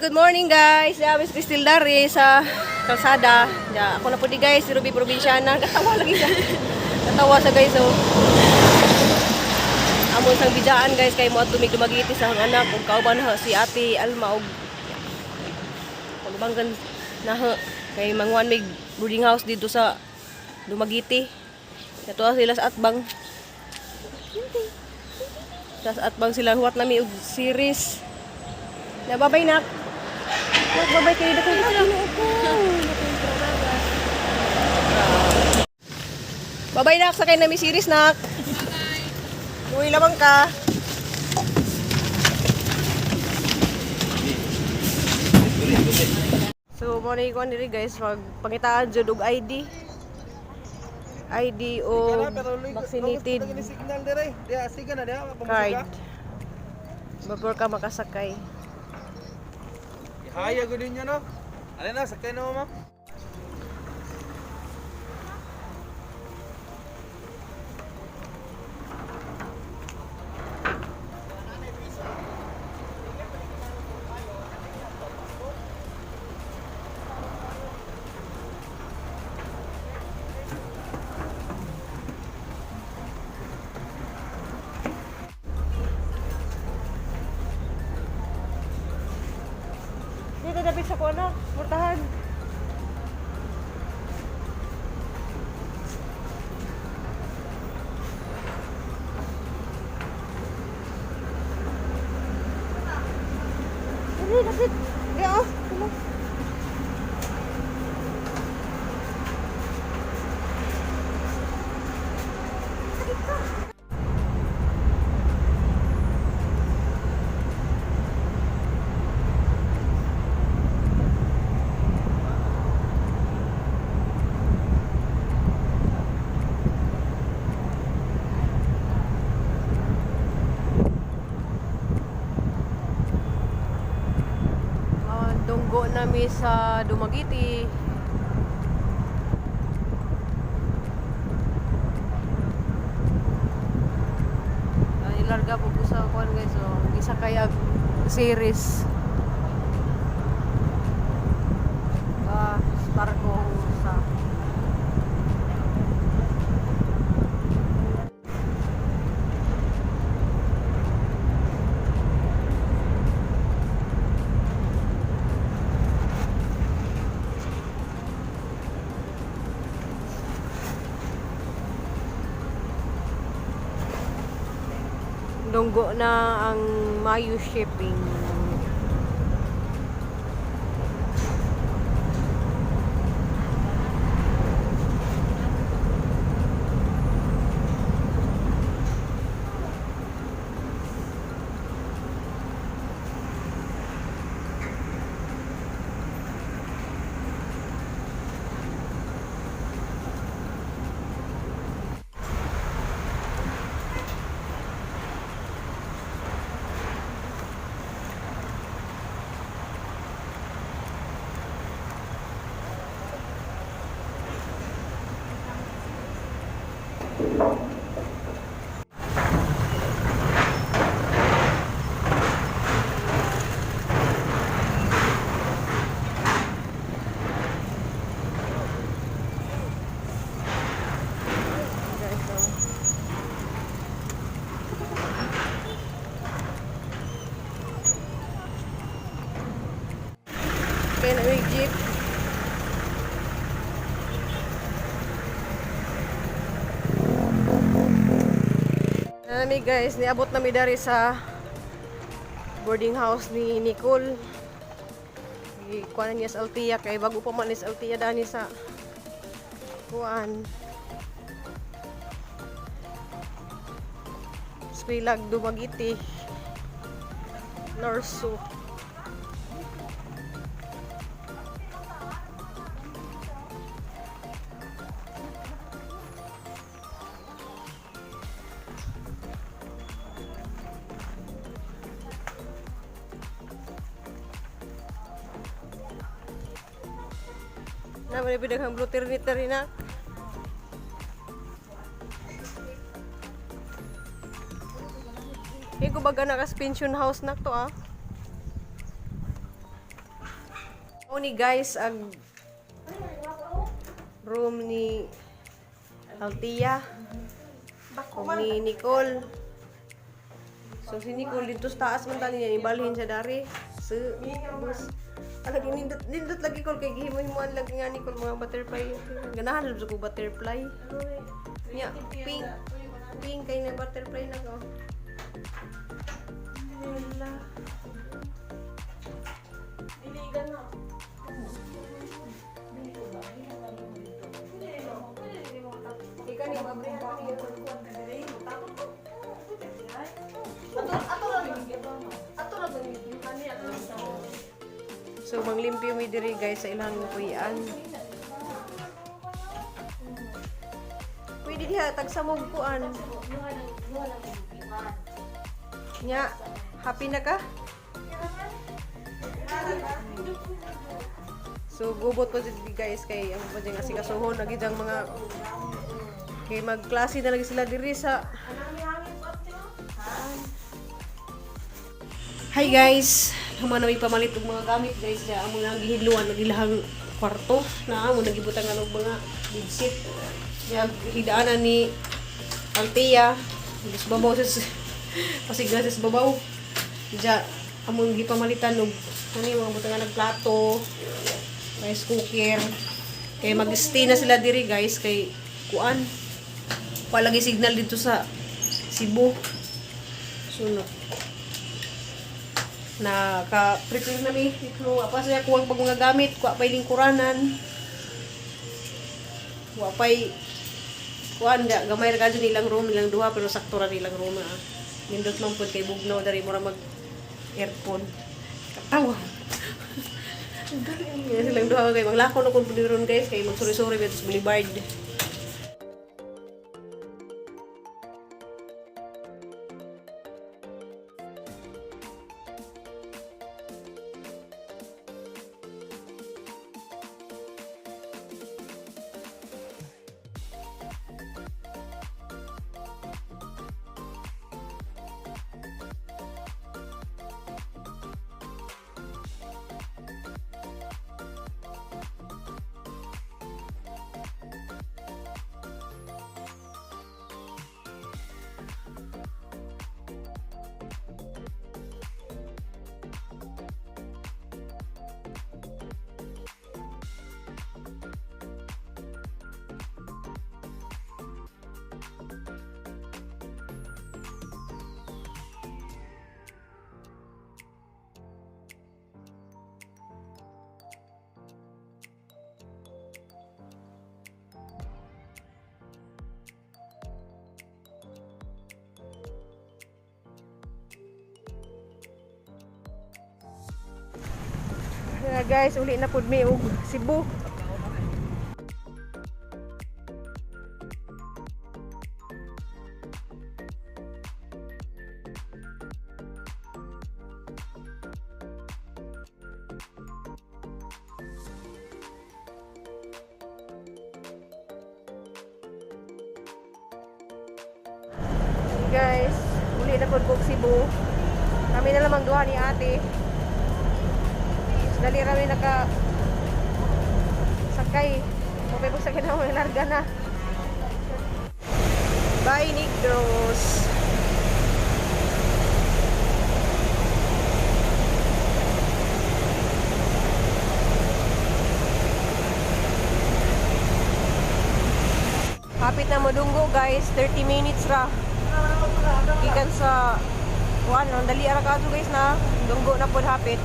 good morning guys. Miss Cristil Dari sa kalsada. Ako na po di guys, si Ruby Provinciana. Katawa lagi siya. Katawa sa guys oh. Amon sang bidaan guys kay mo tumig dumagiti sa anak ug kauban ha si Ate Alma og pagbanggan na ha kay mangwan mig boarding house dito sa Dumagiti. Ito sila sa atbang. Sa atbang sila huwat nami og series. Na babay nak. Babay kayo dito ko. Babay nak sakay nami series nak. Uy lamang ka. So mo ni ko diri guys magpangitaan jud og ID o vaccinated card. Before ka makasakay. Ihaya ko din nyo, no? Ano na, sakay na mo, Dito dapit sa kuno, murtahan. Dapit. Di oh. Dunggo nami sa Dumagiti. Ilarga po ko sa kuan guys so isa kaya series. Start ko sa Dunggo na ang Mayu shipping. Okay na may jeep. Nami guys, niabot nami dari sa boarding house ni Nicole. Kuan niya sa Altia kay bago pa man ni sa Altia dani sa kuan. Spilag Dumagiti. Norso. Na may bidaghang bluter-niter na. Iko baga naka pension house na to ah. O ni guys, ang room ni Altia o ni Nicole. So si Nicole dito sa taas man tani niya ibalhin sa dari. So bus. Lagi nindot lagi ko kay gihimo-himuan lagi nga Nicole mga butterfly. Ganahan lang ko butterfly. Nya pink. Pink kay na butterfly na ko. Wala. Diligan na. Ika ni mabring ko ni So manglimpyo mi diri guys sa ilang kuyan. Pwede diha tag sa mugkuan. Nya, happy na ka? So gubot pa dito guys kay ang pwedeng asikasuhon nagidang mga kay magklase na lagi sila diri sa Hi guys, naman na may pamalit og mga gamit guys ya amo nang gihiluan nagilahang kwarto na amo nagibutang og mga bedsheet. Ya hidaanan ni Altia, gusto babaw sa pasigla sa babaw. Ja amo gipamalitan og ani mga butangan ng plato, rice cooker. Kay mag-stay na sila diri guys kay kuan. Palagi signal dito sa Cebu. Suno. Na ka-prepare na mi pero apa saya kuwang pag mga gamit kuha pay lingkuranan kuha pay kuan da gamay ra kadto nilang room nilang duha pero sakto ra nilang room nindot man pud kay bugnaw dari mura mag earphone katawa silang duha kay maglakaw na kun pud ron guys kay magsuri-suri betos boulevard. Guys, uli na pud mi og Cebu. Guys, uli na pud og Cebu. Kami na lamang duha ni ate. Dali rami naka sakay. Mabay po sa kinahon larga na. Bye Negros. Hapit na modunggo guys, 30 minutes ra. Gikan sa kuan, dali ra kadto guys na dunggo na pud hapit.